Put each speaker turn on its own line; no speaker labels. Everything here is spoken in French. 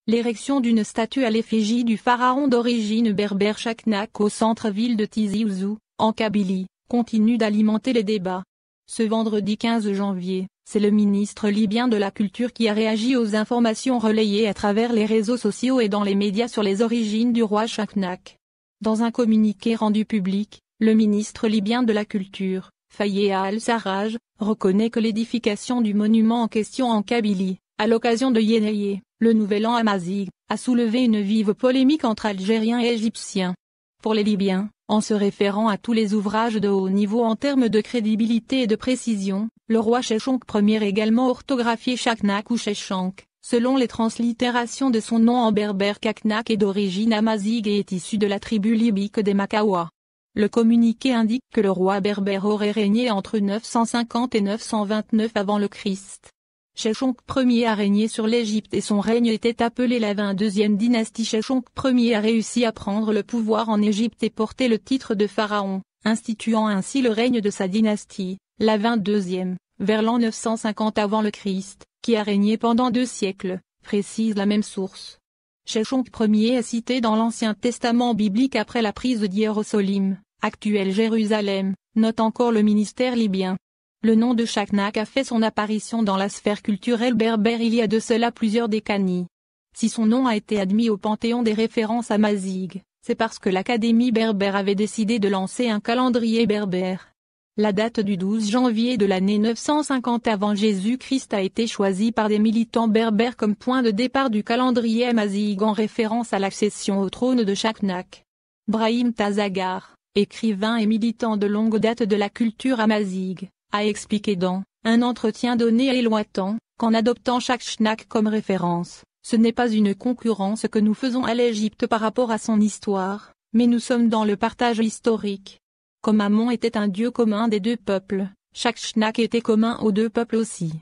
l'érection d'une statue à l'effigie du pharaon d'origine berbère Chaknak au centre-ville de Tizi Ouzou, en Kabylie, continue d'alimenter les débats. Ce vendredi 15 janvier, c'est le ministre libyen de la Culture qui a réagi aux informations relayées à travers les réseaux sociaux et dans les médias sur les origines du roi Chaknak. Dans un communiqué rendu public, le ministre libyen de la Culture, Fayez al-Sarraj, reconnaît que l'édification du monument en question en Kabylie, à l'occasion de Yénayé, le nouvel an amazigh, a soulevé une vive polémique entre Algériens et Égyptiens. Pour les Libyens, en se référant à tous les ouvrages de haut niveau en termes de crédibilité et de précision, le roi Sheshonq Ier également orthographié Chaknak ou Sheshank, selon les translittérations de son nom en berbère Kaknak est d'origine amazigh et est issu de la tribu libyque des Makawa. Le communiqué indique que le roi berbère aurait régné entre 950 et 929 avant le Christ. Sheshonq Ier a régné sur l'Égypte et son règne était appelé la 22e dynastie. Sheshonq Ier a réussi à prendre le pouvoir en Égypte et porter le titre de pharaon, instituant ainsi le règne de sa dynastie, la 22e, vers l'an 950 avant le Christ, qui a régné pendant 2 siècles, précise la même source. Sheshonq Ier est cité dans l'Ancien Testament biblique après la prise de Jérusalem, actuelle Jérusalem, note encore le ministère libyen. Le nom de Chaknak a fait son apparition dans la sphère culturelle berbère il y a de cela plusieurs décennies. Si son nom a été admis au panthéon des références amazighes, c'est parce que l'Académie berbère avait décidé de lancer un calendrier berbère. La date du 12 janvier de l'année 950 avant Jésus-Christ a été choisie par des militants berbères comme point de départ du calendrier amazigh en référence à l'accession au trône de Chaknak. Brahim Tazagar, écrivain et militant de longue date de la culture amazigh, a expliqué dans un entretien donné à Éloitan, qu'en adoptant Chaknak comme référence, ce n'est pas une concurrence que nous faisons à l'Égypte par rapport à son histoire, mais nous sommes dans le partage historique. Comme Amon était un dieu commun des 2 peuples, Chaknak était commun aux 2 peuples aussi.